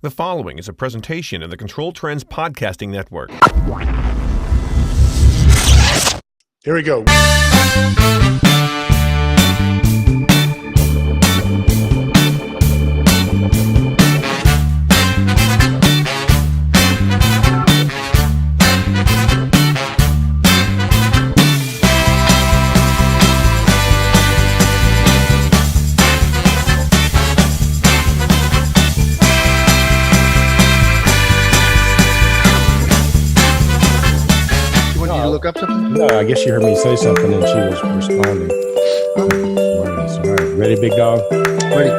The following is a presentation of the Controltrends podcasting network. Here we go. Look up something? No, I guess you heard me say something and she was responding. All right, ready, big dog? Ready.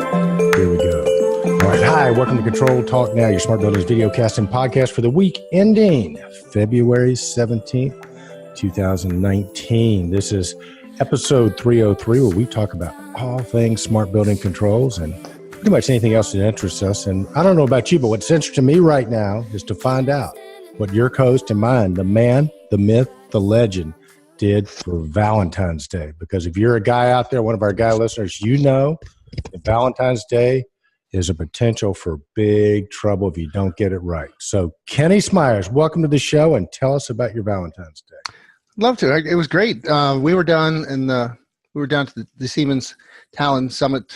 Here we go. All right, hi, welcome to Control Talk Now, your smart buildings video casting podcast for the week ending February 17th, 2019. This is episode 303, where we talk about all things smart building controls and pretty much anything else that interests us. And I don't know about you, but what's interesting to me right now is to find out what your host and mine, the man, the myth, the legend, did for Valentine's Day. Because if you're a guy out there, one of our guy listeners, you know that Valentine's Day is a potential for big trouble if you don't get it right. So Kenny Smyers, welcome to the show and tell us about your Valentine's Day. Love to. It was great. We were down to the Siemens Talent Summit,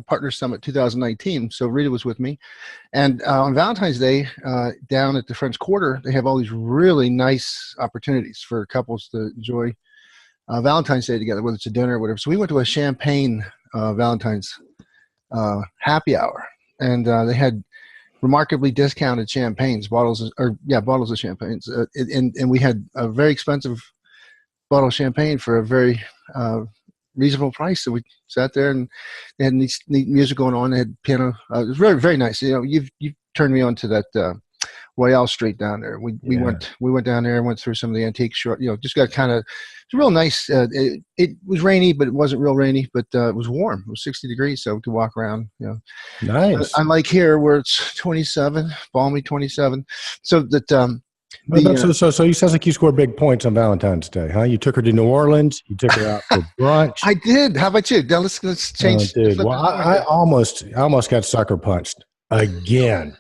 Partner Summit 2019. So Rita was with me. And on Valentine's Day, down at the French Quarter, they have all these really nice opportunities for couples to enjoy Valentine's Day together, whether it's a dinner or whatever. So we went to a champagne Valentine's happy hour. And they had remarkably discounted champagnes, bottles of champagnes. And we had a very expensive bottle of champagne for a very reasonable price. So we sat there and they had neat music going on. They had piano. It was very, very nice. You know, you've turned me on to that Royale Street down there. We went down there and went through some of the antique shop. You know, just got kind of, it's real nice. It was rainy, but it wasn't real rainy. But it was warm. It was 60 degrees, so we could walk around. You know, nice. Unlike here where it's 27, balmy 27. So that. So you sounds like you scored big points on Valentine's Day, huh? You took her to New Orleans. You took her out for brunch. I did. How about you? Now let's change. Dude. Well, I almost got sucker punched again.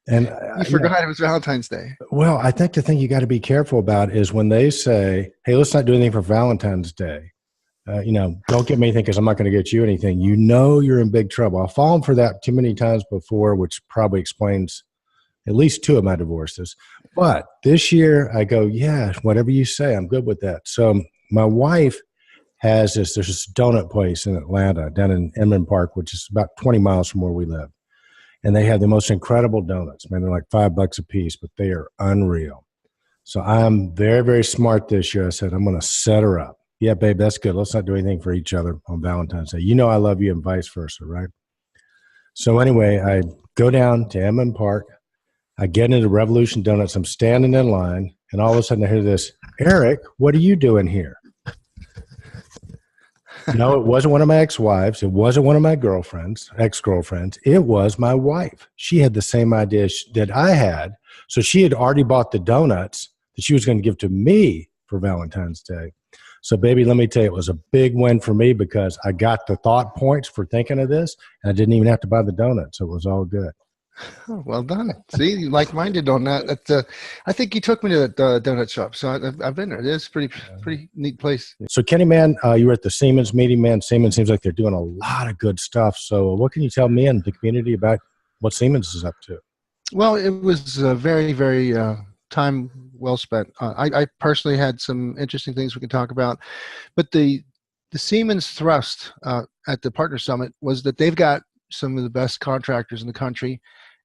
And you forgot it was Valentine's Day. Well, I think the thing you got to be careful about is when they say, "Hey, let's not do anything for Valentine's Day." Don't get me anything because I'm not going to get you anything. You know you're in big trouble. I've fallen for that too many times before, which probably explains at least two of my divorces. But this year I go, yeah, whatever you say, I'm good with that. So my wife there's this donut place in Atlanta down in Inman Park, which is about 20 miles from where we live. And they have the most incredible donuts. Man, they're like $5 a piece, but they are unreal. So I'm very, very smart this year. I said, I'm going to set her up. Yeah, babe, that's good. Let's not do anything for each other on Valentine's Day. You know I love you and vice versa, right? So anyway, I go down to Inman Park. I get into Revolution Donuts. I'm standing in line, and all of a sudden I hear this, "Eric, what are you doing here?" No, it wasn't one of my ex-wives. It wasn't one of my ex-girlfriends. It was my wife. She had the same idea that I had. So she had already bought the donuts that she was going to give to me for Valentine's Day. So, baby, let me tell you, it was a big win for me because I got the thought points for thinking of this, and I didn't even have to buy the donuts. So it was all good. Oh, well done. See, you like-minded on that. I think you took me to that donut shop, so I've been there. It's pretty neat place. So, Kenny, man, you were at the Siemens meeting, man. Siemens seems like they're doing a lot of good stuff. So what can you tell me and the community about what Siemens is up to? Well, it was very, very time well spent. I personally had some interesting things we can talk about, but the Siemens thrust at the Partner Summit was that they've got some of the best contractors in the country,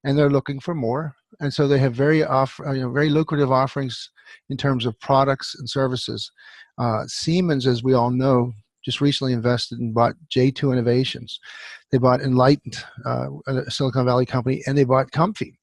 and they're looking for more. And so they have very lucrative offerings in terms of products and services. Siemens, as we all know, just recently invested and bought J2 Innovations. They bought Enlightened, a Silicon Valley company, and they bought Comfy.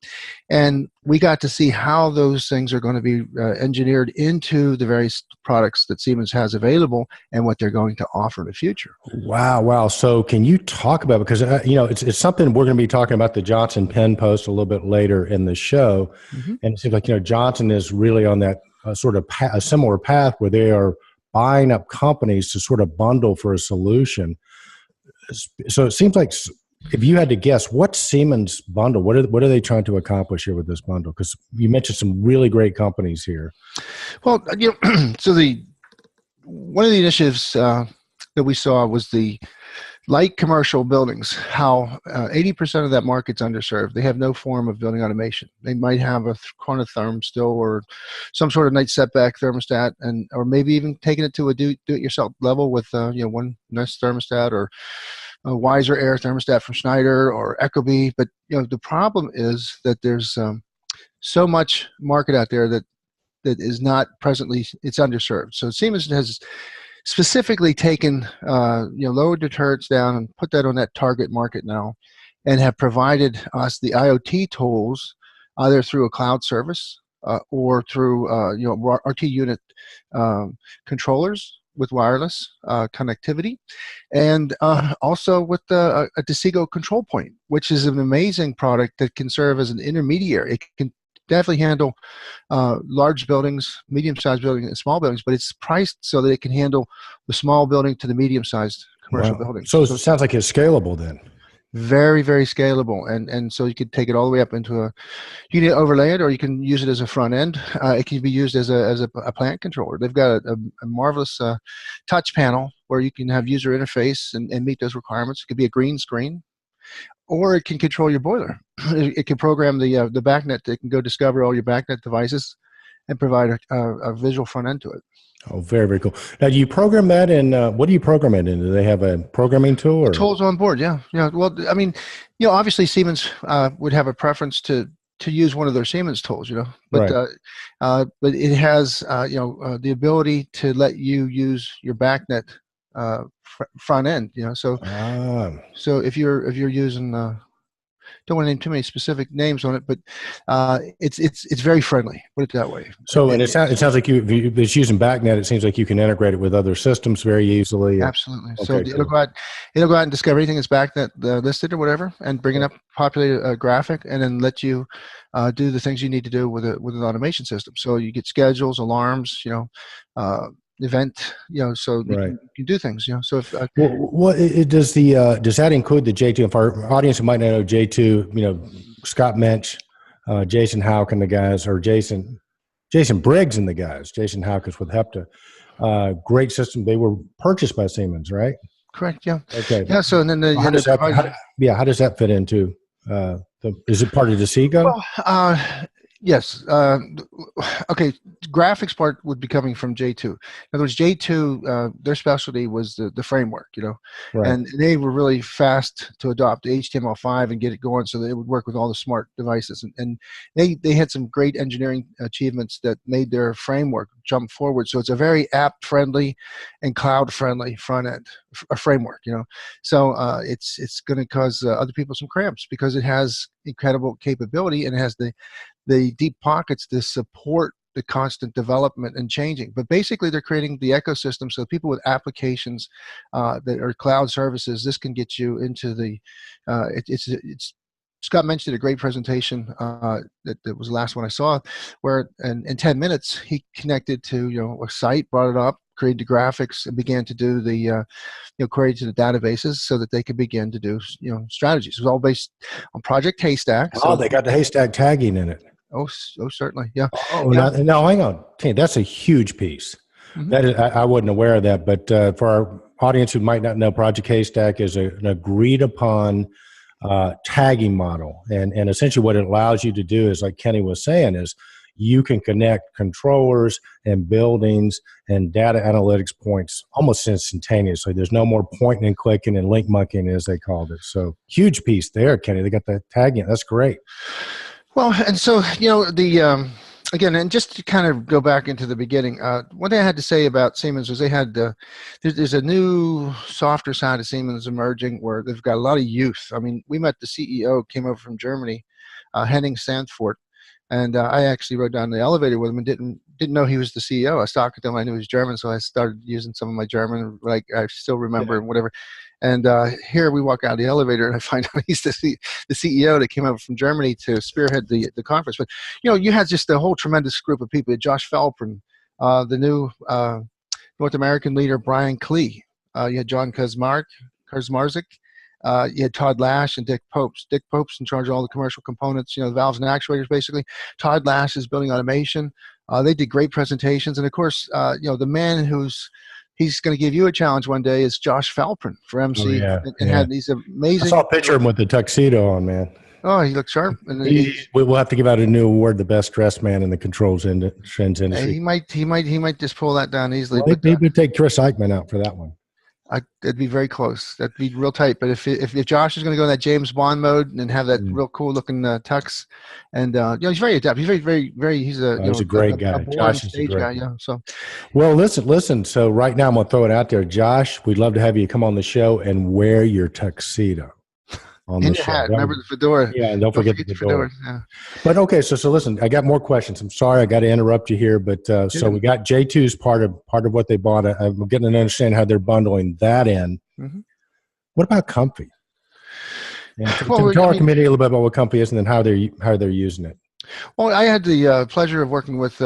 And we got to see how those things are going to be engineered into the various products that Siemens has available and what they're going to offer in the future. Wow. So can you talk about, because it's something we're going to be talking about the Johnson PENN post a little bit later in the show. Mm-hmm. And it seems like, Johnson is really on that sort of a similar path where they are buying up companies to sort of bundle for a solution. So it seems like If you had to guess, what's Siemens bundle? What are they trying to accomplish here with this bundle? Because you mentioned some really great companies here. Well, so one of the initiatives that we saw was the light commercial buildings, how 80% of that market's underserved. They have no form of building automation. They might have a corner therm still, or some sort of night setback thermostat, or maybe even taking it to a do-it-yourself level with one Nest thermostat, or a Wiser Air thermostat from Schneider, or Ecobee. But the problem is that there's so much market out there that is not presently, it's underserved. So Siemens has specifically taken lowered the turrets down and put that on that target market now, and have provided us the IoT tools either through a cloud service or through RT unit controllers with wireless connectivity, and also with a Decigo control point, which is an amazing product that can serve as an intermediary. It can definitely handle large buildings, medium-sized buildings, and small buildings, but it's priced so that it can handle the small building to the medium-sized commercial buildings. So it sounds like it's scalable then. Very, very scalable, and so you could take it all the way up into you can overlay it, or you can use it as a front end. It can be used as a plant controller. They've got a marvelous touch panel where you can have user interface and meet those requirements. It could be a green screen, or it can control your boiler. It can program the BACnet. It can go discover all your BACnet devices and provide a visual front end to it. Oh, very, very cool. Now, do you program that in, what do you program it in? Do they have a programming tool? Or? The tools on board, yeah. Well, I mean, obviously Siemens would have a preference to use one of their Siemens tools, but right. But it has, the ability to let you use your BACnet front end, so if you're using don't want to name too many specific names on it, but it's very friendly, put it that way. So and it sounds like if it's using BACnet, it seems like you can integrate it with other systems very easily. Absolutely. Okay, so it'll go out and discover anything that's BACnet listed or whatever, and bring it up, populate a graphic, and then let you do the things you need to do with an automation system. So you get schedules, alarms, event, so you can do things, So if does that include the J2? For our audience who might not know J2, Scott Mensch, Jason Houck and the guys, or Jason Briggs and the guys. Jason Houck is with HEPTA. Great system. They were purchased by Siemens, right? Correct. Yeah. Okay. Yeah. So and then how does that fit into? Is it part of Decigo? Well, yes. Okay. Graphics part would be coming from J2. In other words, J2, their specialty was the framework, right. And they were really fast to adopt HTML5 and get it going so that it would work with all the smart devices. And they had some great engineering achievements that made their framework jump forward. So it's a very app-friendly and cloud-friendly front end framework, So it's going to cause other people some cramps because it has incredible capability and it has the deep pockets to support the constant development and changing. But basically, they're creating the ecosystem so people with applications that are cloud services, this can get you into the, Scott mentioned a great presentation that was the last one I saw, where in 10 minutes, he connected to a site, brought it up, created the graphics, and began to do the query to the databases so that they could begin to do strategies. It was all based on Project Haystack. Oh, they got the Haystack tagging in it. Oh, certainly, yeah. Oh, yeah. Now hang on. That's a huge piece. Mm-hmm. That is, I wasn't aware of that, but for our audience who might not know, Project Haystack is an agreed upon tagging model, and essentially what it allows you to do is, like Kenny was saying, is you can connect controllers and buildings and data analytics points almost instantaneously. There's no more pointing and clicking and link monkeying, as they called it. So huge piece there, Kenny. They got the tagging. That's great. Well, and so, again, and just to kind of go back into the beginning, one thing I had to say about Siemens was they had, there's a new softer side of Siemens emerging where they've got a lot of youth. I mean, we met the CEO, came over from Germany, Henning Sandfort, and I actually rode down the elevator with him and didn't know he was the CEO. I was talking to him, I knew he was German, so I started using some of my German, like I still remember and whatever. And here we walk out of the elevator, and I find out he's the CEO that came over from Germany to spearhead the conference. But you had just a whole tremendous group of people. Josh Felprin, the new North American leader, Brian Klee. You had John Kaczmarzyk, You had Todd Lash and Dick Popes. Dick Popes in charge of all the commercial components, the valves and actuators, basically. Todd Lash is building automation. They did great presentations. And, of course, the man he's going to give you a challenge one day is Josh Falprin for MC. Oh, yeah. And had these amazing. I saw a picture of him with the tuxedo on, man. Oh, he looks sharp. And we'll have to give out a new award, the best dressed man in the Trends industry. He might just pull that down easily. Well, he would take Chris Eichmann out for that one. It'd be very close. That'd be real tight. But if Josh is going to go in that James Bond mode and have that real cool looking tux, and he's very adept. He's very. He's a great guy. Josh is a great guy. Yeah. So, well, listen. So right now I'm going to throw it out there, Josh. We'd love to have you come on the show and wear your tuxedo. On in the your show. hat. Remember the fedora. Yeah, and don't forget the fedora. Yeah. But okay, so listen, I got more questions. I'm sorry, I got to interrupt you here, but so we got J2's part of what they bought. I'm getting to understand how they're bundling that in. Mm-hmm. What about Comfy? Tell our committee a little bit about what Comfy is, and then how they're using it. Well, I had the pleasure of working with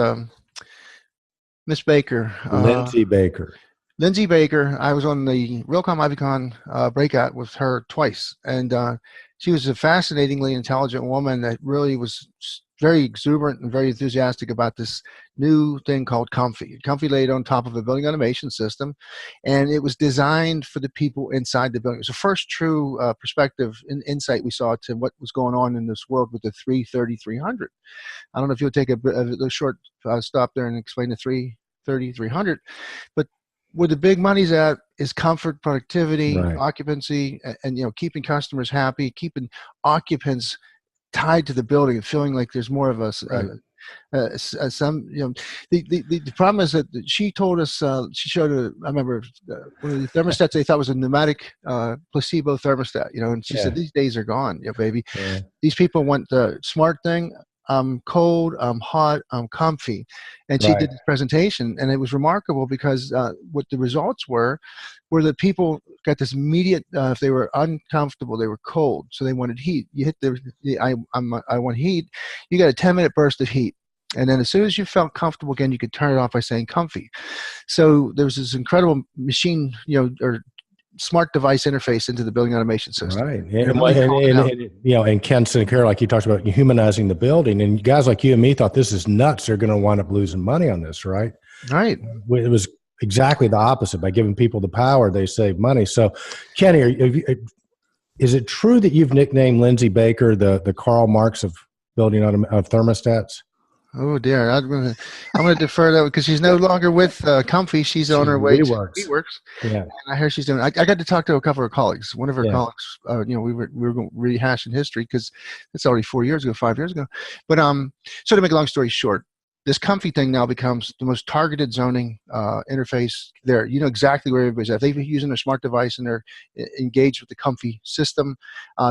Miss Baker, Lindsay Baker. I was on the Realcomm Ivicon breakout with her twice, and she was a fascinatingly intelligent woman that really was very exuberant and very enthusiastic about this new thing called Comfy. Comfy laid on top of a building automation system, and it was designed for the people inside the building. It was the first true perspective and insight we saw to what was going on in this world with the 330-300. I don't know if you'll take a short stop there and explain the 330-300, but where the big money's at is comfort, productivity, occupancy, and keeping customers happy, keeping occupants tied to the building and feeling like there's more of us. The problem is that she told us, she showed I remember one of the thermostats they thought was a pneumatic placebo thermostat, and she said, these days are gone, baby. Yeah. These people want the smart thing. I'm cold, I'm hot, I'm comfy. And she did this presentation, and it was remarkable because what the results were that people got this immediate, if they were uncomfortable, they were cold, so they wanted heat. You hit I want heat, you got a 10-minute burst of heat. And then as soon as you felt comfortable again, you could turn it off by saying comfy. So there was this incredible machine, or smart device interface into the building automation system. Right. And Ken Sinclair, like you talked about, humanizing the building, and guys like you and me thought this is nuts. They're going to wind up losing money on this, right? Right. It was exactly the opposite. By giving people the power, they save money. So, Kenny, is it true that you've nicknamed Lindsay Baker the Karl Marx of building of thermostats? Oh dear, I'm gonna defer that because she's no longer with Comfy. She's on her way to WeWorks. Yeah, and I hear she's doing. I got to talk to a couple of her colleagues. One of her colleagues, we were rehashing history because it's already 5 years ago. But so to make a long story short, this Comfy thing now becomes the most targeted zoning interface there. You know exactly where everybody's at. If they're using a smart device and they're engaged with the Comfy system,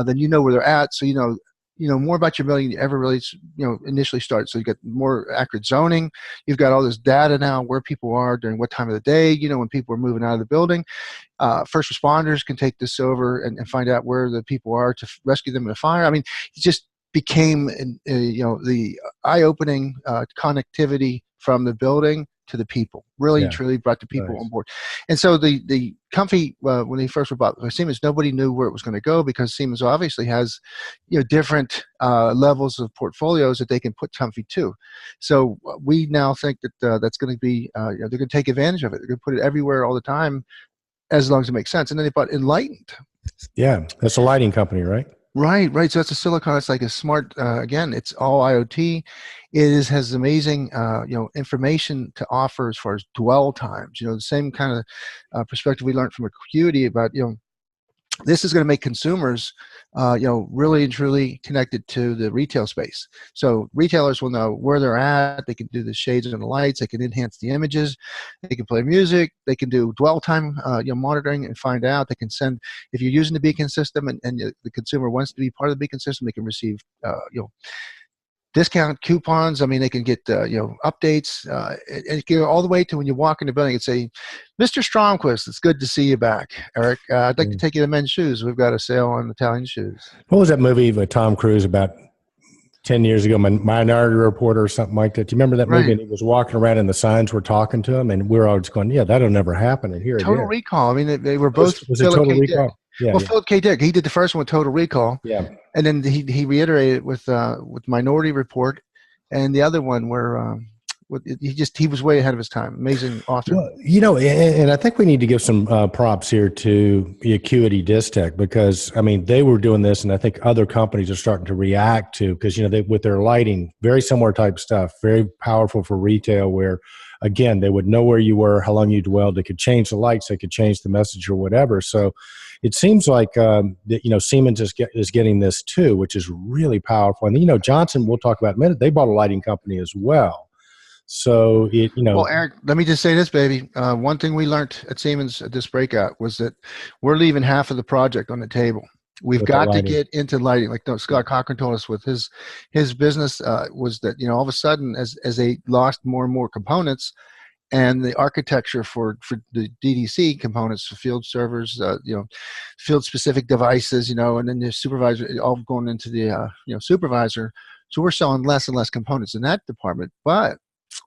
then you know where they're at. So more about your building than you ever really, initially started. So you get more accurate zoning. You've got all this data now where people are during what time of the day, when people are moving out of the building. First responders can take this over and find out where the people are to rescue them in a fire. I mean, it just became, the eye-opening connectivity from the building to the people. Really, truly brought the people on board. And so the Comfy, when they first were bought by Siemens, nobody knew where it was going to go because Siemens obviously has, different levels of portfolios that they can put Comfy to. So we now think that that's going to be, they're going to take advantage of it. They're going to put it everywhere all the time, as long as it makes sense. And then they bought Enlightened. Yeah, that's a lighting company, right? Right. So that's a silicon. It's like a smart. Again, it's all IoT. Has amazing, information to offer as far as dwell times. The same kind of perspective we learned from Acuity about, this is going to make consumers, really and truly connected to the retail space. So retailers will know where they're at. They can do the shades and the lights. They can enhance the images. They can play music. They can do dwell time, monitoring and find out. They can send, if you're using the beacon system and the consumer wants to be part of the beacon system, they can receive, discount coupons. I mean, they can get updates, and go all the way to when you walk in the building and say, "Mr. Stromquist, it's good to see you back, Eric. I'd like to take you to men's shoes. We've got a sale on Italian shoes." What was that movie with Tom Cruise about 10 years ago, Minority Report or something like that? Do you remember that movie? And he was walking around and the signs were talking to him, and we were all just going, "Yeah, that'll never happen." And here, Total Recall. I mean, they were both. Was it Total Recall? Yeah. Well, Philip K. Dick, he did the first one with Total Recall. Yeah. And then he reiterated with Minority Report, and the other one where he was way ahead of his time. Amazing author. Well, and I think we need to give some props here to the Acuity Distech, because I mean they were doing this, and I think other companies are starting to react to, because they, with their lighting, very similar type stuff, very powerful for retail, where again they would know where you were, how long you dwelled, they could change the lights, they could change the message or whatever. So it seems like that Siemens is getting this too, which is really powerful. And Johnson, we'll talk about in a minute, they bought a lighting company as well. So Well, Eric, let me just say this, baby. One thing we learned at Siemens at this breakout was that we're leaving half of the project on the table. We've got to get into lighting. Like Scott Cochran told us with his business was that all of a sudden as they lost more and more components, and the architecture for the DDC components, for field servers, field specific devices, and then the supervisor, all going into the supervisor. So we're selling less and less components in that department, but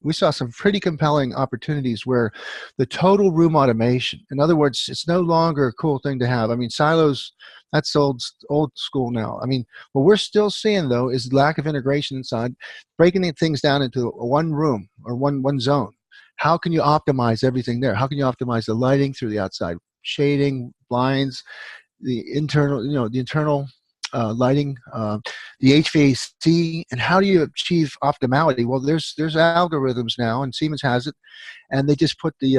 we saw some pretty compelling opportunities where the total room automation, in other words, it's no longer a cool thing to have. I mean, silos, that's old school now. I mean, what we're still seeing, though, is lack of integration inside, breaking things down into one room or one zone. How can you optimize everything there? How can you optimize the lighting through the outside shading, blinds, the internal lighting, the HVAC, and how do you achieve optimality? Well, there's algorithms now, and Siemens has it, and they just put the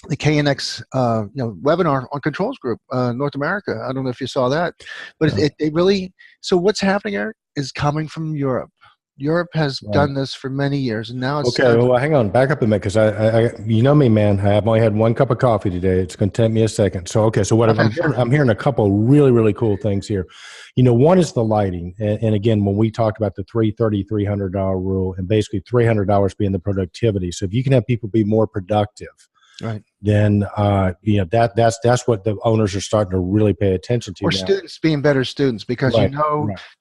KNX webinar on Controls Group North America. I don't know if you saw that, but it really. So what's happening, Eric, is coming from Europe. Europe has done this for many years, and now it's okay. Well, hang on, back up a minute, because I you know me, man. I've only had one cup of coffee today. It's going to take me a second. So, okay. So I'm hearing a couple really, really cool things here. One is the lighting, and again, when we talked about the $300 rule, and basically $300 being the productivity. So if you can have people be more productive, right, then that's what the owners are starting to really pay attention to. Or now. Students being better students, because that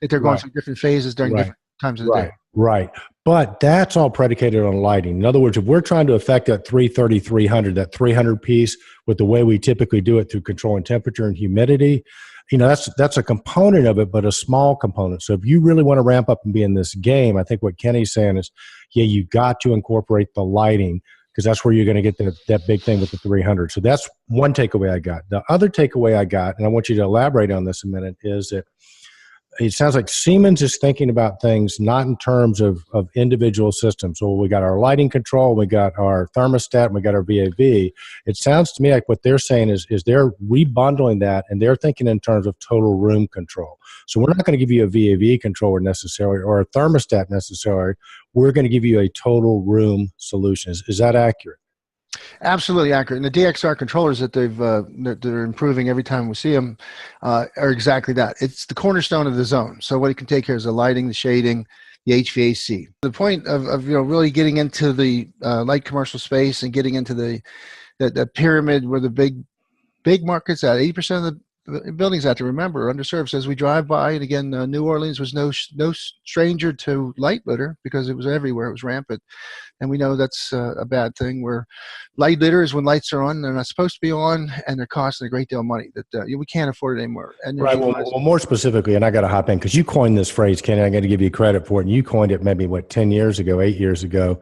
they're going through different phases during different times of the day. Right. But that's all predicated on lighting. In other words, if we're trying to affect that 300, that 300 piece with the way we typically do it through controlling temperature and humidity, that's a component of it, but a small component. So if you really want to ramp up and be in this game, I think what Kenny's saying is, you got to incorporate the lighting, because that's where you're going to get that big thing with the 300. So that's one takeaway I got. The other takeaway I got, and I want you to elaborate on this a minute, is that it sounds like Siemens is thinking about things not in terms of individual systems. So we got our lighting control, we got our thermostat, and we got our VAV. It sounds to me like what they're saying is they're rebundling that, and they're thinking in terms of total room control. So we're not going to give you a VAV controller necessarily, or a thermostat necessarily. We're going to give you a total room solution. Is that accurate? Absolutely accurate. And the DXR controllers that they're improving every time we see them are exactly that. It's the cornerstone of the zone. So what it can take care of is the lighting, the shading, the HVAC. The point of really getting into the light commercial space and getting into the pyramid where the big markets at 80% of the buildings out to remember underserved. So as we drive by, and again, New Orleans was no stranger to light litter, because it was everywhere. It was rampant. And we know that's a bad thing, where light litter is when lights are on, they're not supposed to be on, and they're costing a great deal of money that we can't afford it anymore. And right. Well, more specifically, and I got to hop in, because you coined this phrase, Kenny. I got to give you credit for it. And you coined it maybe 10 years ago, 8 years ago.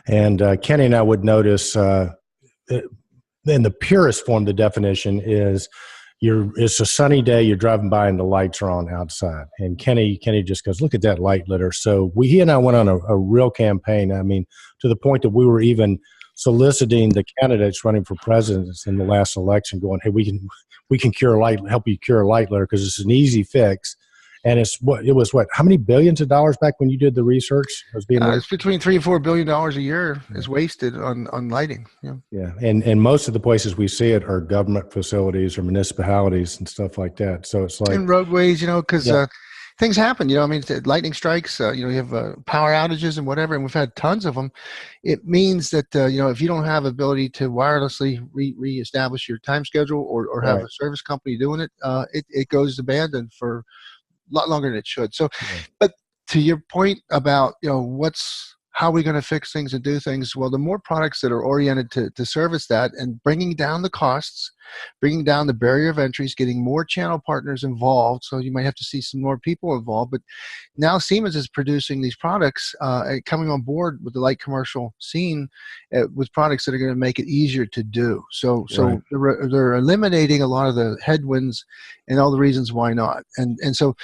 And Kenny and I would notice in the purest form, the definition is, it's a sunny day, you're driving by and the lights are on outside. And Kenny just goes, look at that light litter. So he and I went on a real campaign. I mean, to the point that we were even soliciting the candidates running for president in the last election, going, hey, we can help you cure light litter, because it's an easy fix. And it was how many billions of dollars back when you did the research? It's between $3 and $4 billion a year is wasted on lighting. Yeah. And most of the places we see it are government facilities or municipalities and stuff like that. So it's like, and roadways, because things happen. I mean, lightning strikes. You have power outages and whatever, and we've had tons of them. It means that if you don't have ability to wirelessly reestablish your time schedule or have a service company doing it, it goes abandoned for a lot longer than it should. So, but to your point about what's how are we going to fix things and do things? Well, the more products that are oriented to service that and bringing down the costs, bringing down the barrier of entries, getting more channel partners involved. So you might have to see some more people involved. But now Siemens is producing these products, coming on board with the light commercial scene with products that are going to make it easier to do. So Right. they're eliminating a lot of the headwinds and all the reasons why not. And so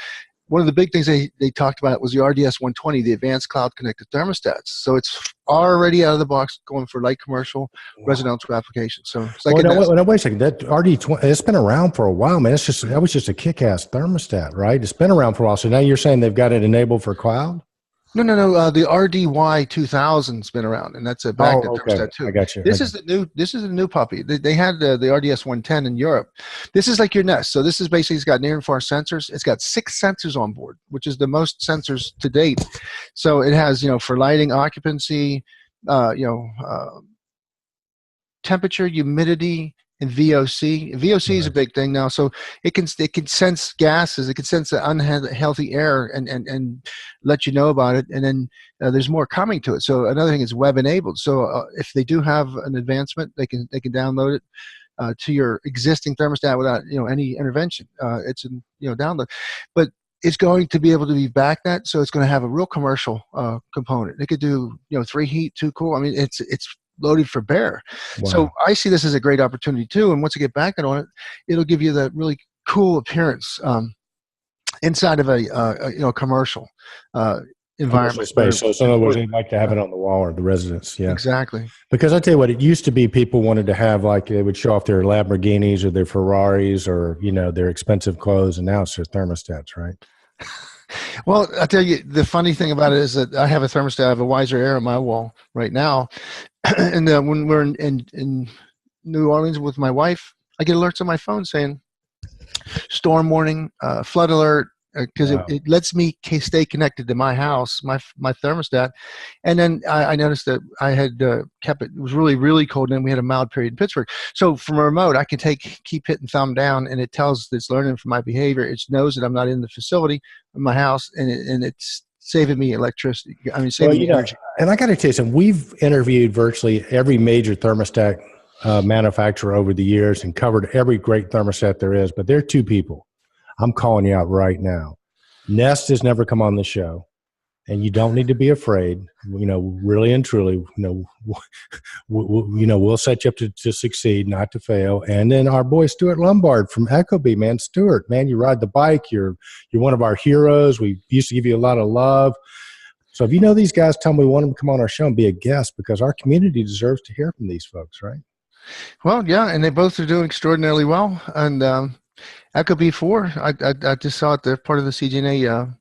one of the big things they talked about was the RDS 120, the Advanced Cloud Connected Thermostats. So it's already out of the box going for light commercial residential applications. So it's like wait a second. That RD20, it's been around for a while, man. That was just a kick-ass thermostat, right? It's been around for a while. So now you're saying they've got it enabled for cloud? No. The RDY 2000's been around, and that's a backlit thermostat too. I got you. This is the new puppy. They had the RDS 110 in Europe. This is like your Nest. So this is basically, it's got near and far sensors. It's got 6 sensors on board, which is the most sensors to date. So it has, for lighting, occupancy, temperature, humidity, and VOC. VOC is a big thing now. So it can sense gases. It can sense the unhealthy air and let you know about it. And then there's more coming to it. So another thing is web enabled. So if they do have an advancement, they can download it to your existing thermostat without any intervention. It's download, but it's going to be able to be backnet. So it's going to have a real commercial component. It could do 3 heat, 2 cool. I mean, it's loaded for bear. Wow. So I see this as a great opportunity too. And once you get back on it, it'll give you that really cool appearance inside of a commercial environment space. So in other words, they'd like to have it on the wall or the residence. Yeah, exactly. Because I tell you what, it used to be people wanted to have, like, they would show off their Lamborghinis or their Ferraris or their expensive clothes, and now it's their thermostats, right? Well, I'll tell you, the funny thing about it is that I have a thermostat. I have a Wiser Air on my wall right now. And when we're in New Orleans with my wife, I get alerts on my phone saying storm warning, flood alert, because it lets me stay connected to my house, my thermostat. And then I noticed that I had kept it. It was really, really cold, and then we had a mild period in Pittsburgh. So from a remote, I can keep hitting thumb down, and it tells that it's learning from my behavior. It knows that I'm not in the facility, in my house, and it's saving me electricity. I mean, saving me energy. And I got to tell you something. We've interviewed virtually every major thermostat manufacturer over the years and covered every great thermostat there is. But there are 2 people I'm calling you out right now. Nest has never come on the show, and you don't need to be afraid. Really and truly, we'll set you up to succeed, not to fail. And then our boy Stuart Lombard from Ecobee, man. Stuart, man, you ride the bike. You're one of our heroes. We used to give you a lot of love. So if you know these guys, tell them we want them to come on our show and be a guest, because our community deserves to hear from these folks, right? Well, yeah, and they both are doing extraordinarily well. And Ecobee 4, I just saw it. They're part of the CGNA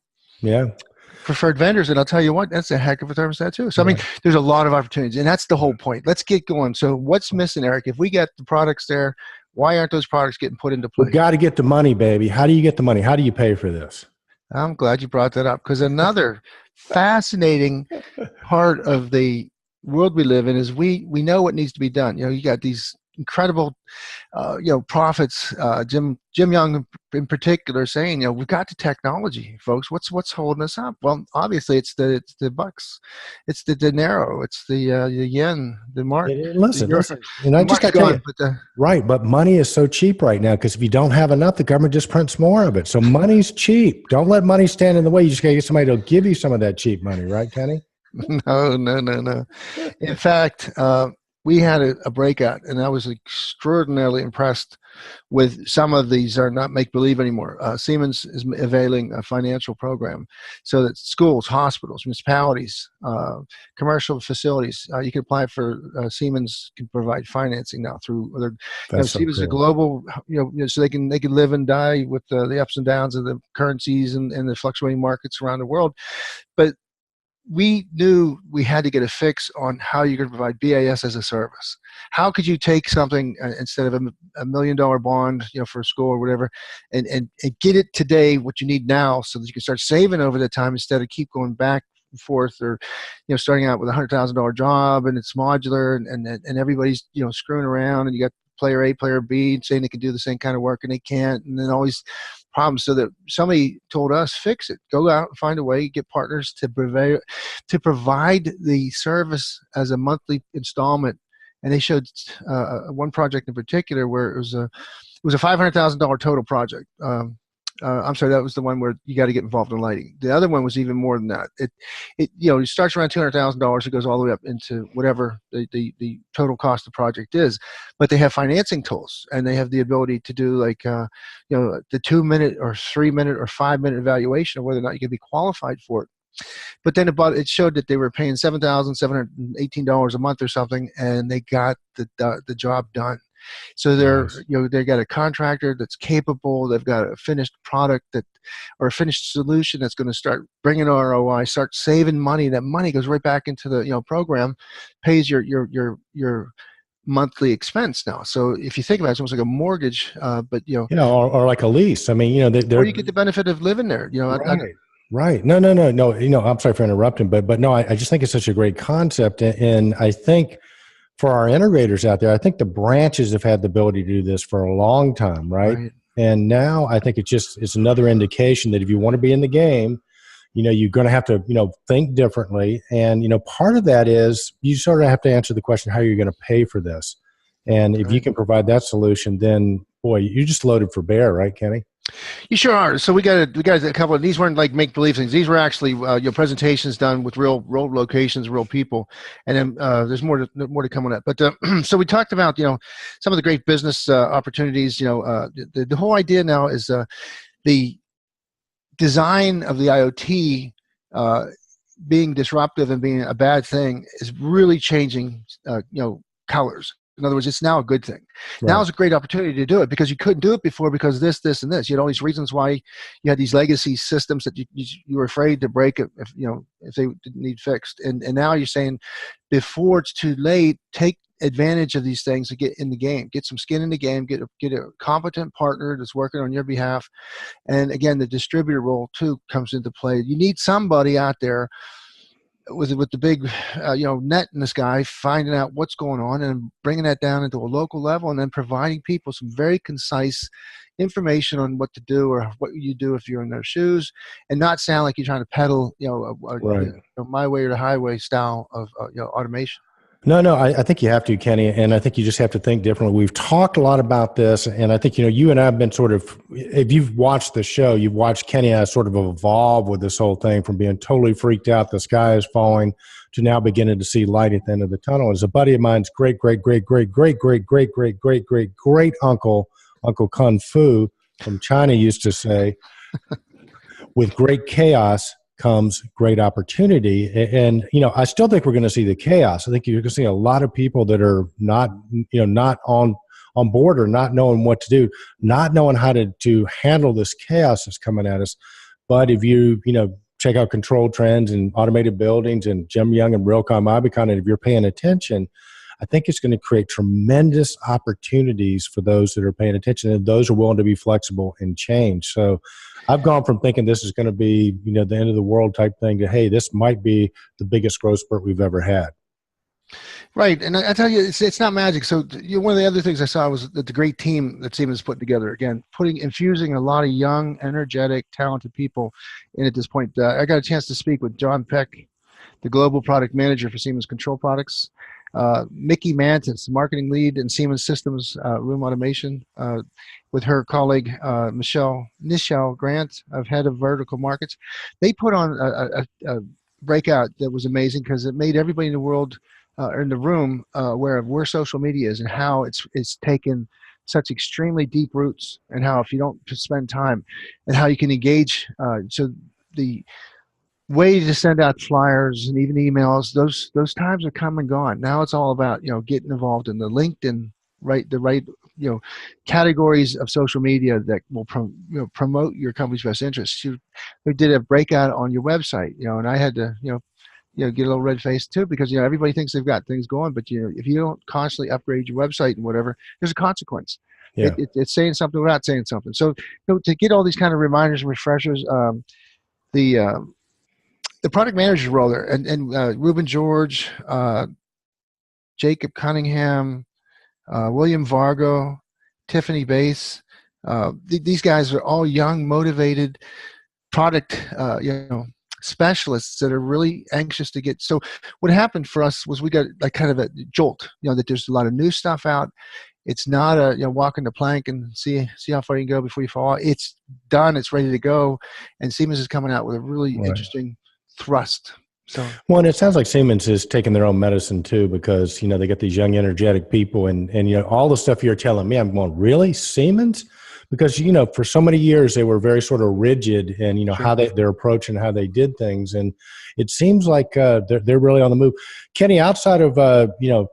preferred vendors, and I'll tell you what, that's a heck of a thermostat too. So I mean, there's a lot of opportunities, and that's the whole point. Let's get going. So what's missing, Eric? If we get the products there, why aren't those products getting put into play? We've got to get the money, baby. How do you get the money? How do you pay for this? I'm glad you brought that up, because another fascinating part of the world we live in is we know what needs to be done. You got these incredible, prophets. Jim Young in particular saying, we've got the technology, folks. What's holding us up? Well, obviously it's the bucks, it's the dinero, it's the yen, the mark. Listen. And I just got to tell you, right? But money is so cheap right now, because if you don't have enough, the government just prints more of it. So money's cheap. Don't let money stand in the way. You just got to get somebody to give you some of that cheap money, right, Kenny? No. In fact, we had a breakout, and I was extraordinarily impressed with some of these are not make-believe anymore. Siemens is availing a financial program so that schools, hospitals, municipalities, commercial facilities, you can apply for Siemens can provide financing now through other. Siemens is a global, so they can live and die with the ups and downs of the currencies and the fluctuating markets around the world. But we knew we had to get a fix on how you're going to provide BAS as a service. How could you take something instead of $1 million bond, for a school or whatever, and get it today what you need now, so that you can start saving over the time instead of keep going back and forth, or starting out with a $100,000 job and it's modular and everybody's screwing around, and you got player A, player B saying they can do the same kind of work and they can't, and then always problems. So that somebody told us, fix it. Go out and find a way, get partners to provide the service as a monthly installment. And they showed one project in particular where it was a $500,000 total project. I'm sorry, that was the one where you got to get involved in lighting. The other one was even more than that. It starts around $200,000. It goes all the way up into whatever the total cost of the project is. But they have financing tools, and they have the ability to do like the 2-minute or 3-minute or 5-minute evaluation of whether or not you can be qualified for it. But then it showed that they were paying $7,718 a month or something, and they got the job done. So they got a contractor that's capable. They've got a finished product or a finished solution that's going to start bringing ROI, start saving money. That money goes right back into the program, pays your monthly expense now. So if you think about it, it's almost like a mortgage, but or like a lease. I mean, or you get the benefit of living there. Right. No. I'm sorry for interrupting, but no, I just think it's such a great concept, and I think for our integrators out there, I think the branches have had the ability to do this for a long time, right? And now I think it's another indication that if you want to be in the game, you're going to have to, think differently. And, part of that is you sort of have to answer the question, how are you going to pay for this? And if you can provide that solution, then boy, you just loaded for bear, right, Kenny? You sure are. So we got a couple of these weren't like make believe things. These were actually presentations done with real locations, real people, and then there's more to come on that. But so we talked about some of the great business opportunities. The whole idea now is the design of the IoT being disruptive and being a bad thing is really changing colors. In other words, it's now a good thing. Right. Now is a great opportunity to do it because you couldn't do it before because of this, and this. You had all these reasons why you had these legacy systems that you were afraid to break if they didn't need fixed. And now you're saying before it's too late, take advantage of these things to get in the game, get some skin in the game, get a competent partner that's working on your behalf. And again, the distributor role too comes into play. You need somebody out there with the big net in the sky, finding out what's going on and bringing that down into a local level, and then providing people some very concise information on what to do or what you do if you're in their shoes, and not sound like you're trying to peddle my way or the highway style of automation. No, I think you have to, Kenny, and I think you just have to think differently. We've talked a lot about this, and I think, you and I have been sort of, if you've watched the show, you've watched Kenny and I sort of evolve with this whole thing from being totally freaked out, the sky is falling, to now beginning to see light at the end of the tunnel. As a buddy of mine's great uncle, Uncle Kung Fu from China used to say, with great chaos comes great opportunity. And, I still think we're going to see the chaos. I think you're going to see a lot of people that are not on board or not knowing what to do, not knowing how to handle this chaos that's coming at us. But if you check out Controltrends and Automated Buildings and Jim Young and Realcom Ibicon, and if you're paying attention, I think it's going to create tremendous opportunities for those that are paying attention and those who are willing to be flexible and change. So I've gone from thinking this is going to be, the end of the world type thing to, hey, this might be the biggest growth spurt we've ever had. Right. And I tell you, it's not magic. So one of the other things I saw was that the great team that Siemens put together, again, infusing a lot of young, energetic, talented people in at this point. I got a chance to speak with John Peck, the global product manager for Siemens Control Products. Mickey Mantis, marketing lead in Siemens Systems Room Automation, with her colleague Nichelle Grant, head of vertical markets. They put on a breakout that was amazing because it made everybody in the world in the room aware of where social media is and how it's taken such extremely deep roots, and how if you don't spend time and how you can engage. So the way to send out flyers and even emails, those times are come and gone. Now it's all about getting involved in the LinkedIn, the right categories of social media that will promote your company's best interests. We did a breakout on your website, and I had to get a little red faced too, because everybody thinks they've got things going, but if you don't constantly upgrade your website and whatever, there's a consequence. Yeah. It's saying something without saying something. So to get all these kind of reminders and refreshers, the product manager's role there, and Ruben George, Jacob Cunningham, William Vargo, Tiffany Bass, These guys are all young, motivated product, specialists that are really anxious to get. So what happened for us was we got like kind of a jolt, that there's a lot of new stuff out. It's not a walking the plank and see how far you can go before you fall. It's done. It's ready to go. And Siemens is coming out with a really interesting thrust. So, well, and it sounds like Siemens is taking their own medicine too, because they get these young, energetic people, and all the stuff you're telling me, I'm going, really, Siemens? Because for so many years they were very sort of rigid, and Sure. how their approach and how they did things, and it seems like they're really on the move. Kenny, outside of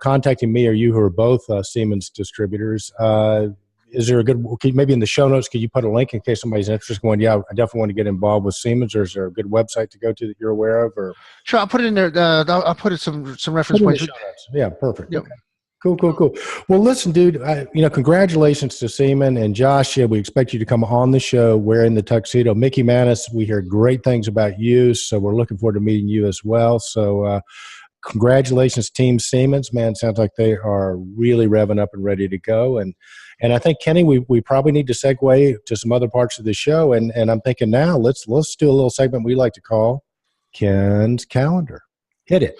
contacting me or you, who are both Siemens distributors, is there a good, maybe in the show notes, could you put a link in case somebody's interested, going, yeah, I definitely want to get involved with Siemens, or is there a good website to go to that you're aware of? Or sure, I'll put it in there. I'll put it some reference points. Yeah, perfect. Yep. Okay. Cool. Well, listen, dude, congratulations to Seaman and Josh. We expect you to come on the show wearing the tuxedo. Mickey Manis, we hear great things about you, so we're looking forward to meeting you as well. So congratulations, Team Siemens. Man, sounds like they are really revving up and ready to go. And I think, Kenny, we probably need to segue to some other parts of the show. And I'm thinking now, let's do a little segment we like to call Ken's Calendar. Hit it.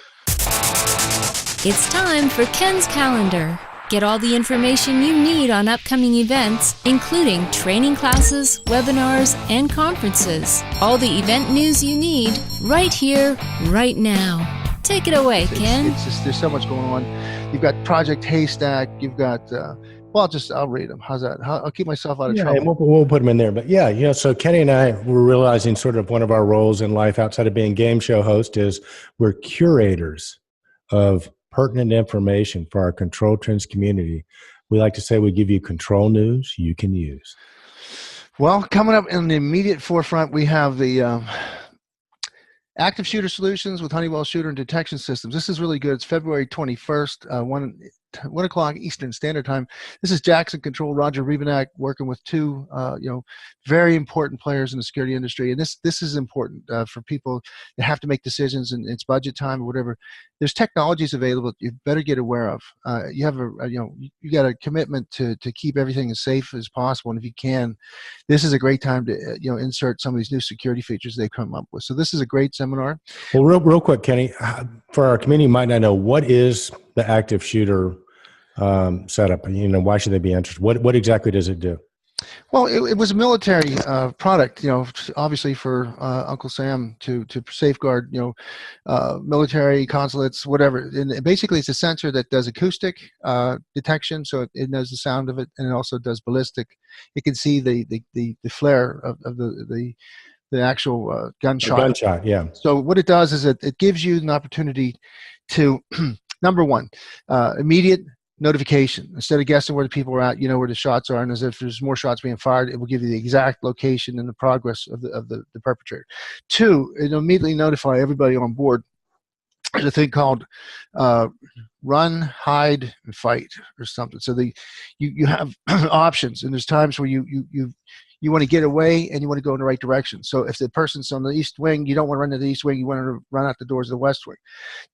It's time for Ken's Calendar. Get all the information you need on upcoming events, including training classes, webinars, and conferences. All the event news you need right here, right now. Take it away, Ken. It's just, there's so much going on. You've got Project Haystack. You've got, I'll read them. How's that? I'll keep myself out of trouble. Yeah, we'll put them in there. But yeah, so Kenny and I were realizing sort of one of our roles in life outside of being game show host is we're curators of pertinent information for our Controltrends community. We like to say we give you control news you can use. Well, coming up in the immediate forefront, we have the active shooter solutions with Honeywell shooter and detection systems. This is really good. It's February 21st, 1 o'clock Eastern Standard Time. This is Johnson Controls, Roger Rebenak, working with two, very important players in the security industry. And this is important for people that have to make decisions, and it's budget time or whatever. There's technologies available that you better get aware of. You have you got a commitment to keep everything as safe as possible. And if you can, this is a great time to insert some of these new security features they've come up with. So this is a great seminar. Well, real quick, Kenny, for our community who might not know, what is the active shooter setup? Why should they be interested? What exactly does it do? Well, it was a military product, obviously for Uncle Sam to safeguard, military consulates, whatever. And basically, it's a sensor that does acoustic detection, so it knows the sound of it, and it also does ballistic. It can see the flare of the actual gunshot. Gunshot, yeah. So what it does is it gives you an opportunity to, number one, immediate notification. Instead of guessing where the people are at, where the shots are, and as if there's more shots being fired, it will give you the exact location and the progress of the perpetrator. Two, it'll immediately notify everybody on board. There's a thing called run, hide, and fight, or something. So you have options, and there's times where you want to get away and you want to go in the right direction. So if the person's on the east wing, you don't want to run to the east wing, you want to run out the doors of the west wing.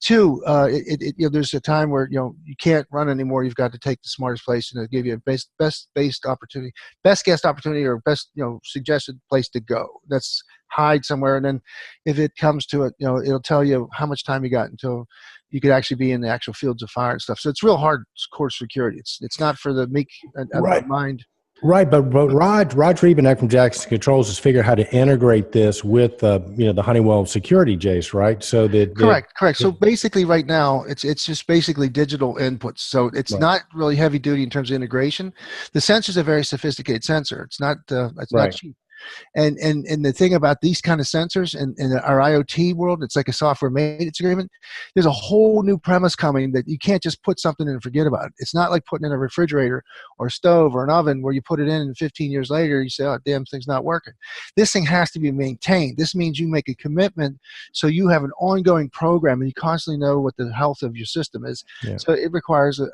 Two, there's a time where you can't run anymore. You've got to take the smartest place, and it'll give you a best guest opportunity, or best suggested place to go. That's hide somewhere, and then if it comes to it, it'll tell you how much time you got until you could actually be in the actual fields of fire and stuff. So it's real hardcore security. It's not for the meek of mind. Right, but Rod Rebenak from Johnson Controls has figured out how to integrate this with the Honeywell security, Jace, right? So that correct. So basically, right now it's just basically digital inputs. So it's not really heavy duty in terms of integration. The sensor's a very sophisticated sensor. It's not not cheap. And the thing about these kind of sensors in our IoT world, it's like a software maintenance agreement. There's a whole new premise coming that you can't just put something in and forget about it. It's not like putting in a refrigerator or a stove or an oven where you put it in and 15 years later you say, oh, damn, thing's not working. This thing has to be maintained. This means you make a commitment, so you have an ongoing program and you constantly know what the health of your system is. Yeah. So it requires a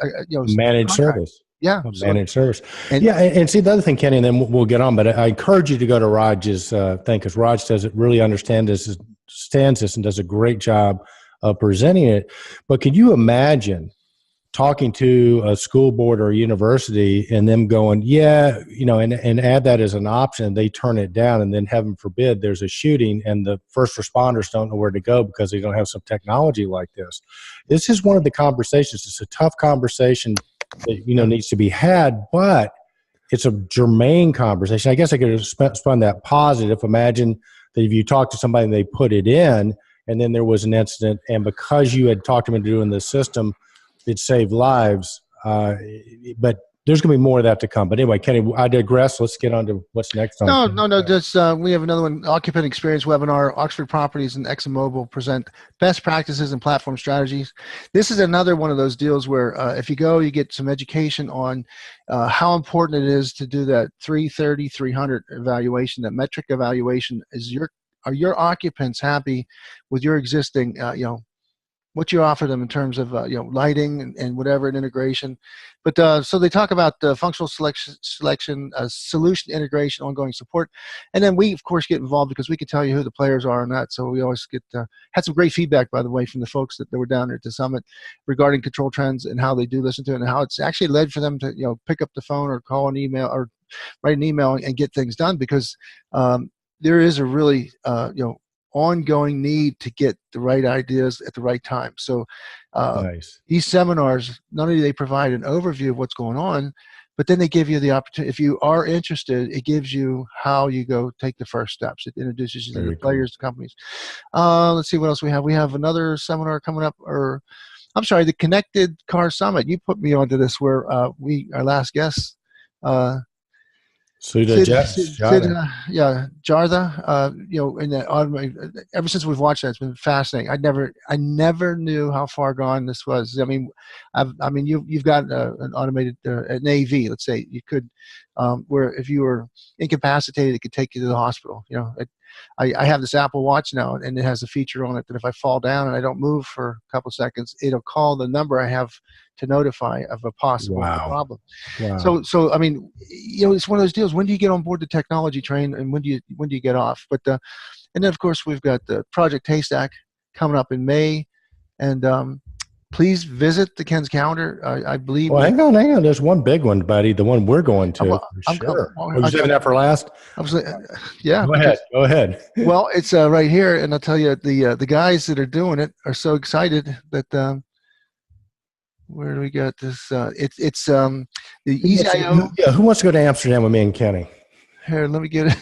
managed service. Yeah. Managed service. And see, the other thing, Kenny, and then we'll get on, but I encourage you to go to Raj's thing, because Raj really understands this and does a great job of presenting it. But could you imagine talking to a school board or a university and them going, yeah, and add that as an option, they turn it down, and then heaven forbid there's a shooting and the first responders don't know where to go because they don't have some technology like this. This is one of the conversations. It's a tough conversation that, needs to be had, but it's a germane conversation. I guess I could have spun that positive. Imagine that if you talk to somebody and they put it in, and then there was an incident, and because you had talked them into doing the system, it saved lives. But there's going to be more of that to come. But anyway, Kenny, I digress. Let's get on to what's next. No. Just we have another one, Occupant Experience webinar. Oxford Properties and ExxonMobil present best practices and platform strategies. This is another one of those deals where if you go, you get some education on how important it is to do that 330, 300 evaluation, that metric evaluation. Are your occupants happy with your existing, what you offer them in terms of lighting and whatever, and integration. But so they talk about functional selection, solution integration, ongoing support, and then we of course get involved because we can tell you who the players are on that. So we always get had some great feedback, by the way, from the folks that were down there at the summit regarding Controltrends and how they do listen to it, and how it's actually led for them to pick up the phone or call an email or write an email and get things done, because there is a really ongoing need to get the right ideas at the right time. So nice. These seminars, not only do they provide an overview of what's going on, but then they give you the opportunity. If you are interested, it gives you how you go take the first steps. It introduces you to the players, the companies. Let's see what else we have. We have another seminar coming up, the Connected Car Summit. You put me onto this, where our last guest, Jardha. In the automotive, ever since we've watched that, it's been fascinating. I never knew how far gone this was. I mean, you've got an automated an AV. Let's say you could, where if you were incapacitated, it could take you to the hospital. I have this Apple Watch now, and it has a feature on it that if I fall down and I don't move for a couple seconds, it'll call the number I have to notify of a possible problem. Wow. So I mean, it's one of those deals. When do you get on board the technology train, and when do you get off? But and then of course we've got the Project Haystack coming up in May, and please visit the Ken's calendar. I believe. Well, hang on. There's one big one, buddy. The one we're going to. Sure. You saving that for last? Yeah. Go ahead. Well, it's right here, and I'll tell you, the guys that are doing it are so excited that. Where do we got this? It's the EZIO. Yeah, who wants to go to Amsterdam with me and Kenny? Here, let me get it.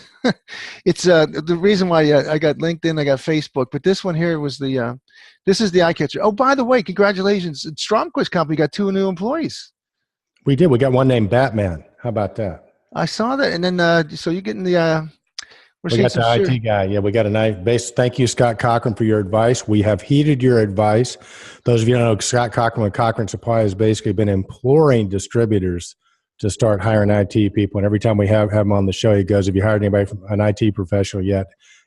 It's the reason why I got LinkedIn, I got Facebook, but this one here was this is the eye catcher. Oh, by the way, congratulations! Stromquist company got 2 new employees. We did. We got one named Batman. How about that? I saw that, and then so you're getting the. We got the IT guy. Yeah, we got a nice base. Thank you, Scott Cochran, for your advice. We have heeded your advice. Those of you who don't know, Scott Cochran with Cochran Supply has basically been imploring distributors to start hiring IT people. And every time we have him on the show, he goes, "Have you hired anybody from an IT professional yet?"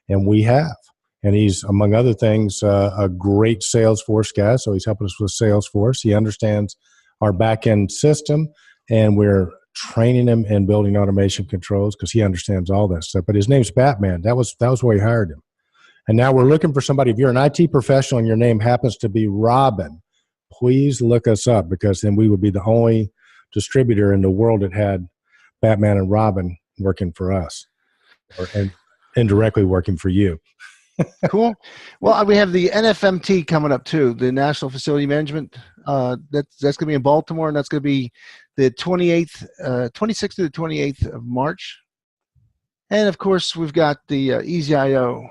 And we have. And he's, among other things, a great Salesforce guy. So he's helping us with Salesforce. He understands our back-end system, and we're training him in building automation controls because he understands all that stuff. But his name's Batman. That was why we hired him. And now we're looking for somebody. If you're an IT professional and your name happens to be Robin, please look us up, because then we would be the only distributor in the world that had Batman and Robin working for us, and indirectly working for you. Cool. Well, we have the NFMT coming up too, the National Facility Management. That's going to be in Baltimore, and that's going to be the 26th to the 28th of March. And of course, we've got the EZIO.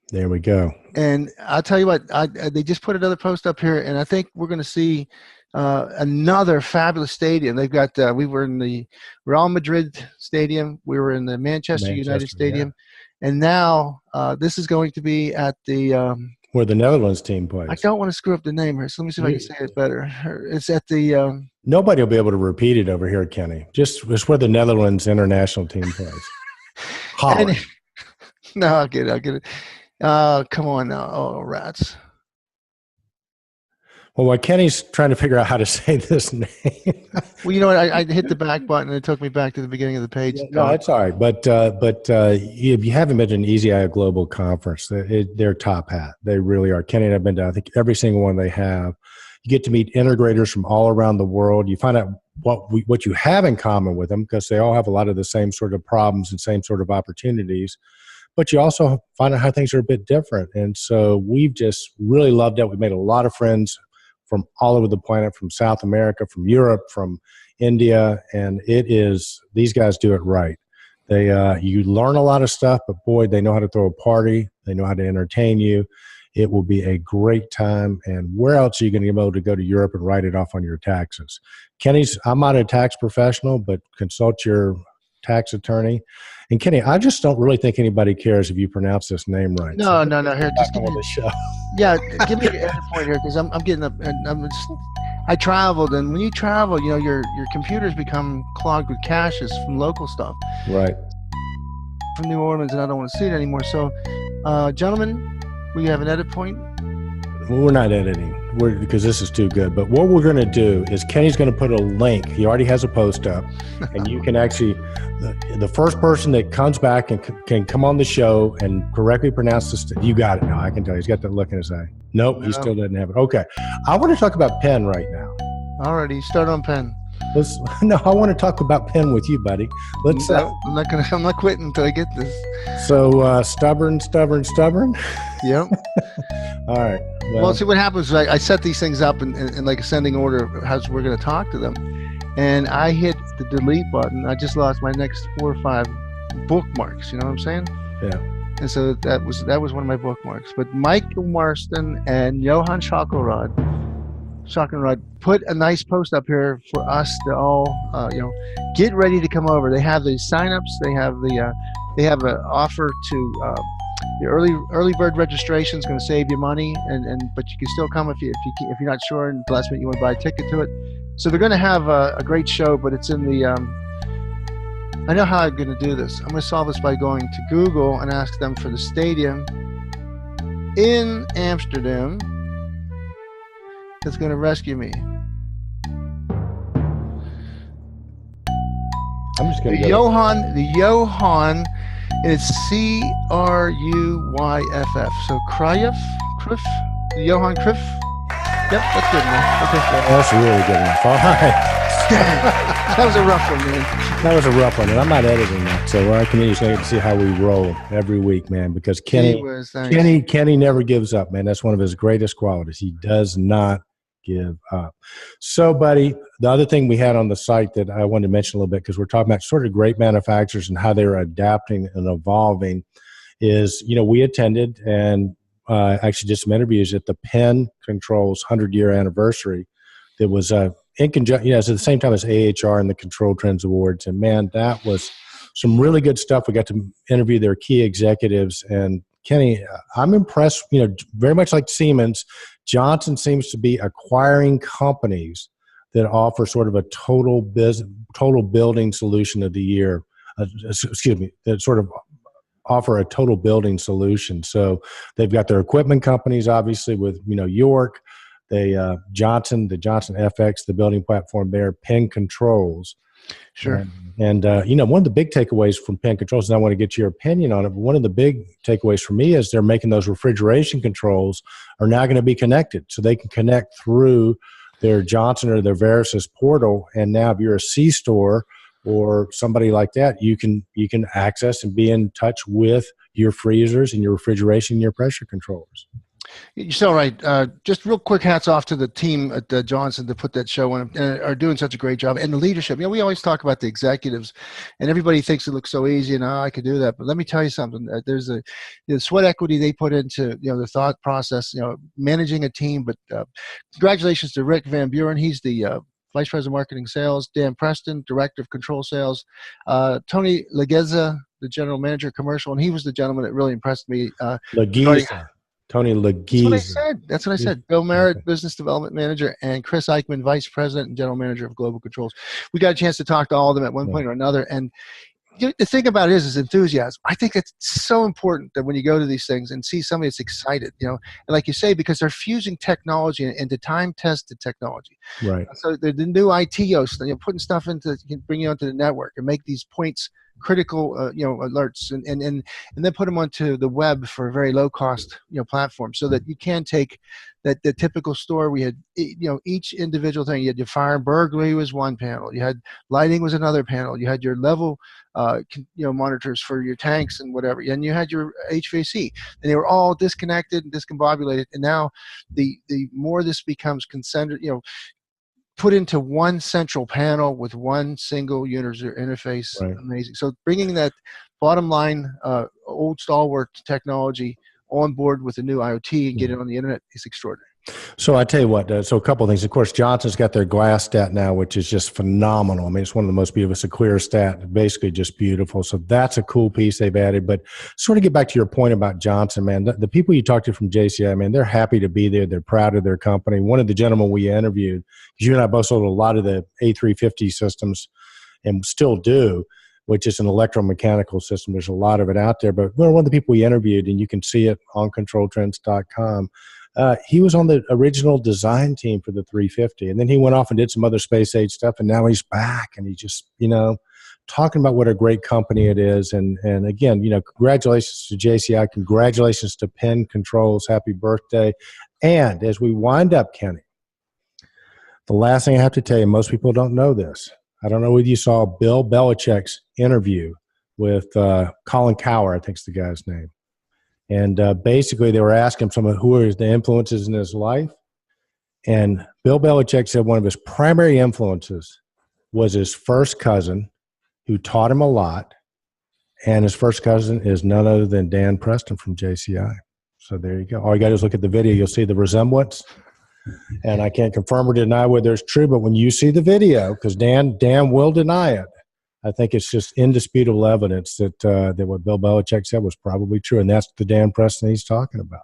There we go. And I'll tell you what, they just put another post up here, and I think we're going to see another fabulous stadium. They've got, we were in the Real Madrid Stadium, we were in the Manchester United Stadium, and now this is going to be at the where the Netherlands team plays. I don't want to screw up the name here, so let me see if I can say it better. It's at the nobody will be able to repeat it over here, Kenny. It's where the Netherlands international team plays. Holland. No, I'll get it. Come on now. Oh, rats. Well, while Kenny's trying to figure out how to say this name. Well, you know what? I hit the back button and it took me back to the beginning of the page. Yeah, no, it's all right. But if you haven't been to an EZIO Global Conference, they're top hat. They really are. Kenny and I have been to, I think, every single one they have. You get to meet integrators from all around the world. You find out what you have in common with them, because they all have a lot of the same sort of problems and same sort of opportunities. But you also find out how things are a bit different. And so we've just really loved it. We've made a lot of friends from all over the planet, from South America, from Europe, from India, and these guys do it right. You learn a lot of stuff, but boy, they know how to throw a party. They know how to entertain you. It will be a great time. And where else are you going to be able to go to Europe and write it off on your taxes? I'm not a tax professional, but consult your tax attorney. And Kenny, I just don't really think anybody cares if you pronounce this name right. No. Here, just give me the show. Yeah, give me your point here, because I'm getting up, and I traveled, and when you travel, your computers become clogged with caches from local stuff. Right. From New Orleans, and I don't want to see it anymore. So, gentlemen, we have an edit point. Well, we're not editing because this is too good. But what we're going to do is Kenny's going to put a link. He already has a post up, and you can actually, the first person that comes back and can come on the show and correctly pronounce this. You got it now. I can tell. He's got that look in his eye. Nope, he still doesn't have it. Okay, I want to talk about PENN right now. Alrighty, start on PENN. I want to talk about PENN with you, buddy. I'm not quitting until I get this. So stubborn. Yep. All right. Well, see what happens is I set these things up in like ascending order of how we're going to talk to them, and I hit the delete button. I just lost my next 4 or 5 bookmarks. You know what I'm saying? Yeah. And so that was one of my bookmarks. But Michael Marston and Johann Schockelrod put a nice post up here for us to all get ready to come over. They have the signups. They have an offer to the early bird registration is going to save you money, but you can still come if you're not sure, and last minute you want to buy a ticket to it. So they're going to have a great show, but it's in the. I know how I'm going to do this. I'm going to solve this by going to Google and ask them for the stadium in Amsterdam that's going to rescue me. I'm just going to the Johann, and it's Cruyff. So Cruyff, the Johann Cruyff. Yep, that's good enough. Okay. That's really good enough. All right. That was a rough one, man. That was a rough one, and I'm not editing that, so our community's going to see how we roll every week, man. Because Kenny never gives up, man. That's one of his greatest qualities. He does not give up. So, buddy, the other thing we had on the site that I wanted to mention a little bit, because we're talking about sort of great manufacturers and how they're adapting and evolving, is we attended and actually did some interviews at the PENN Controls 100-year anniversary. That was in conjunction, it's at the same time as AHR and the Controltrends Awards. And man, that was some really good stuff. We got to interview their key executives. And Kenny, I'm impressed, very much like Siemens, Johnson seems to be acquiring companies that offer sort of a total building solution of the year. That sort of offer a total building solution. So they've got their equipment companies, obviously, with York. The Johnson FX, the building platform there, PENN Controls. Sure. And one of the big takeaways from PENN Controls, and I want to get your opinion on it, but one of the big takeaways for me is they're making those refrigeration controls are now going to be connected. So they can connect through their Johnson or their Verisys portal. And now if you're a C-store or somebody like that, you can access and be in touch with your freezers and your refrigeration and your pressure controllers. You're so right. Just real quick, hats off to the team at Johnson to put that show on and are doing such a great job. And the leadership. We always talk about the executives, and everybody thinks it looks so easy and I could do that. But let me tell you something. There's the sweat equity they put into the thought process. Managing a team. But congratulations to Rick Van Buren. He's the Vice President of Marketing Sales. Dan Preston, Director of Control Sales. Tony Legeza, the General Manager of Commercial, and he was the gentleman that really impressed me. Tony Legeza. That's what I said. Bill Merritt, Business Development Manager, and Chris Eichmann, Vice President and General Manager of Global Controls. We got a chance to talk to all of them at one point or another. And the thing about it is enthusiasm. I think it's so important that when you go to these things and see somebody that's excited, and like you say, because they're fusing technology into time-tested technology. Right. So the new ITOs, putting stuff into, can bring you onto the network and make these points critical alerts, and then put them onto the web for a very low cost platform, so that you can take that the typical store. We had each individual thing. You had your fire and burglary was one panel, you had lighting was another panel, you had your level monitors for your tanks and whatever, and you had your HVAC, and they were all disconnected and discombobulated. And now the more this becomes concentrated, put into one central panel with one single user interface. Right. Amazing. So bringing that bottom line old stalwart technology on board with the new IoT and get it on the internet is extraordinary. So I tell you what, so a couple of things. Of course, Johnson's got their glass stat now, which is just phenomenal. I mean, it's one of the most beautiful. It's a clear stat, basically just beautiful. So that's a cool piece they've added. But sort of get back to your point about Johnson, man. The people you talk to from JCI, man, they're happy to be there. They're proud of their company. One of the gentlemen we interviewed, because you and I both sold a lot of the A350 systems and still do, which is an electromechanical system. There's a lot of it out there. But one of the people we interviewed, and you can see it on Controltrends.com, he was on the original design team for the 350, and then he went off and did some other space age stuff, and now he's back, and he just, talking about what a great company it is. And again, congratulations to JCI, congratulations to PENN Controls, happy birthday. And as we wind up, Kenny, the last thing I have to tell you, most people don't know this. I don't know whether you saw Bill Belichick's interview with Colin Cowher, I think is the guy's name. And basically, they were asking some of who are the influences in his life. And Bill Belichick said one of his primary influences was his first cousin, who taught him a lot. And his first cousin is none other than Dan Preston from JCI. So there you go. All you got to do is look at the video. You'll see the resemblance. And I can't confirm or deny whether it's true, but when you see the video, because Dan will deny it, I think it's just indisputable evidence that that what Bill Belichick said was probably true, and that's the Dan Preston he's talking about.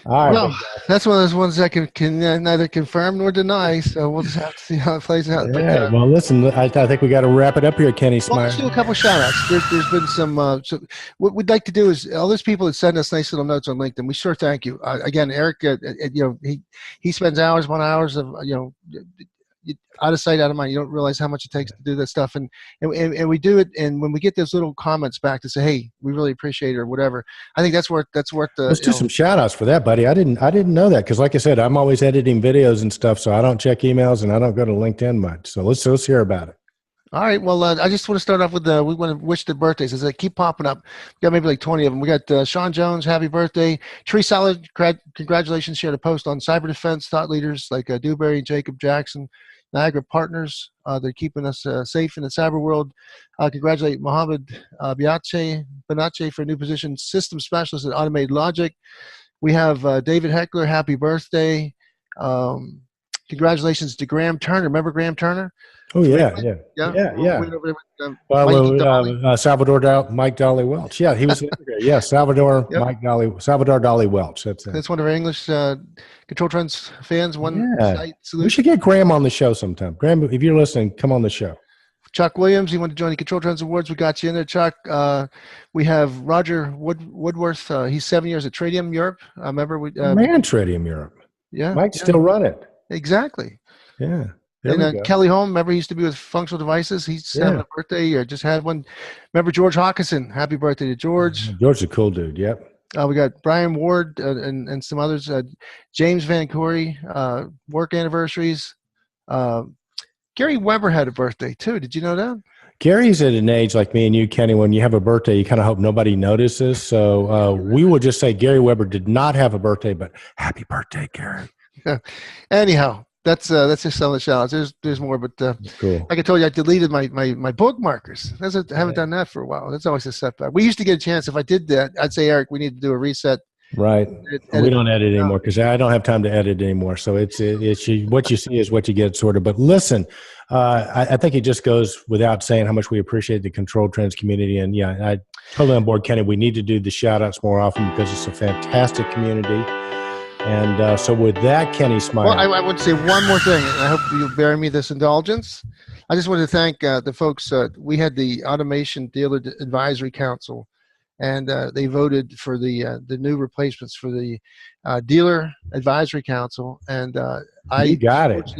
All right. Well, that's one of those ones that can neither confirm nor deny, so we'll just have to see how it plays out. Yeah, well, listen, I think we got to wrap it up here, Kenny Smyers. Well, let's do a couple of shout-outs. There's been some so what we'd like to do is all those people that send us nice little notes on LinkedIn, we sure thank you. Again, Eric, he spends hours upon hours of, out of sight, out of mind. You don't realize how much it takes to do that stuff, and we do it. And when we get those little comments back to say, "Hey, we really appreciate it," or whatever, I think that's worth the. Let's do some shout outs for that, buddy. I didn't know that, because, like I said, I'm always editing videos and stuff, so I don't check emails and I don't go to LinkedIn much. So let's hear about it. All right. Well, I just want to start off with we want to wish the birthdays as they keep popping up. We got maybe like 20 of them. We got Sean Jones, happy birthday. Tree Solid, congratulations. She had a post on cyber defense thought leaders like Dewberry and Jacob Jackson. Niagara Partners, they're keeping us safe in the cyber world. Congratulate Mohammed Banache for a new position, system specialist at Automated Logic. We have David Heckler, happy birthday. Congratulations to Graham Turner. Remember Graham Turner? Oh, yeah. Salvador Mike Dolly Welch. Yeah, he was yeah, Salvador yep. Salvador Dolly Welch. That's one of our English Controltrends fans. Site solution. We should get Graham on the show sometime. Graham, if you're listening, come on the show. Chuck Williams, he wanted to join the Controltrends Awards. We got you in there, Chuck. We have Roger Woodworth. He's 7 years at Tradium Europe. Remember Tradium Europe. Yeah, might still run it. Exactly. Yeah. And Kelly Holm, remember he used to be with Functional Devices. He's having a birthday, or just had one. Remember George Hawkinson? Happy birthday to George. George's a cool dude. Yep. We got Brian Ward and some others. James Van Corey, work anniversaries. Gary Weber had a birthday too. Did you know that? Gary's at an age like me and you, Kenny. When you have a birthday, you kind of hope nobody notices. So we will just say Gary Weber did not have a birthday, but happy birthday, Gary. Anyhow. That's just some of the shout outs. There's more, but cool. Like I told you, I deleted my bookmarkers. I haven't done that for a while. That's always a setback. We used to get a chance. If I did that, I'd say, Eric, we need to do a reset. Right. We don't edit anymore because I don't have time to edit anymore. So it's what you see is what you get, sort of. But listen, I think it just goes without saying how much we appreciate the Controltrends community. And yeah, I totally on board, Kenny. We need to do the shout outs more often because it's a fantastic community. And so with that, Kenny Smyers. Well, I want to say one more thing, and I hope you'll bear me this indulgence. I just want to thank the folks. We had the Automation Dealer Advisory Council, and they voted for the new replacements for the Dealer Advisory Council. And You got it.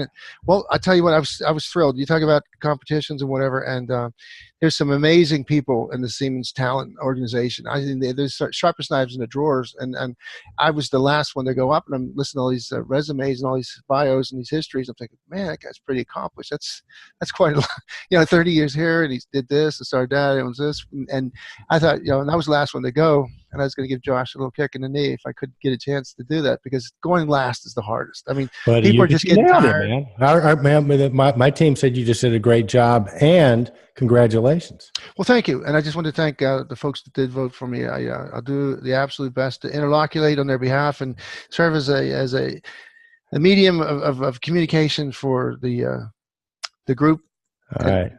Well, I tell you what, I was thrilled. You talk about competitions and whatever, and there's some amazing people in the Siemens talent organization. I think there's sharpest knives in the drawers, and I was the last one to go up, and I'm listening to all these resumes and all these bios and these histories. I'm thinking, man, that guy's pretty accomplished. That's quite a lot. 30 years here, and he did this and started that, and was this, and I thought, and I was the last one to go, and I was going to give Josh a little kick in the knee if I could get a chance to do that, because going last is the hardest. I mean, but people are just getting tired. My team said you just did a great job, and congratulations. Well, thank you. And I just want to thank the folks that did vote for me. I'll do the absolute best to interloculate on their behalf and serve as a medium of communication for the group. All right.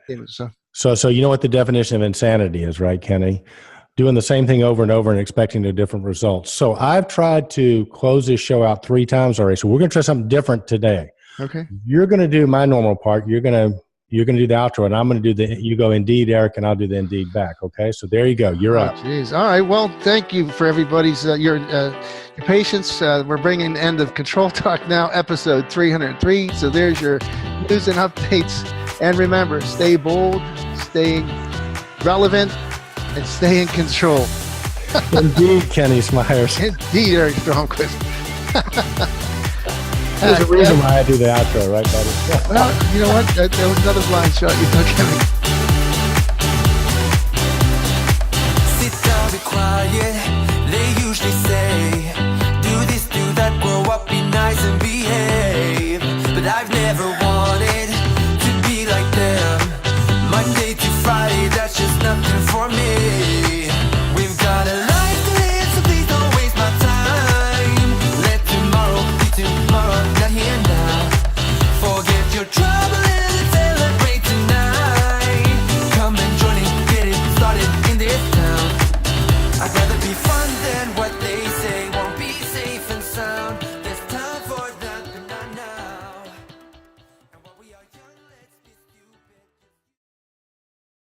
So you know what the definition of insanity is, right, Kenny? Doing the same thing over and over and expecting a different result. So I've tried to close this show out 3 times already. So we're going to try something different today. Okay. You're going to do my normal part. You're going to do the outro, and I'm going to do you go Indeed, Eric, and I'll do the Indeed back. Okay. So there you go. You're up. Geez. All right. Well, thank you for everybody's your patience. We're bringing the end of Control Talk Now, episode 303. So there's your news and updates. And remember, stay bold, stay relevant, and stay in control. Indeed, Kenny Smyers. Indeed, Eric Stromquist. There's a reason why I do the outro, right, buddy? Well, you know what? That was another blind shot. You took him. Sit down, be quiet. They usually say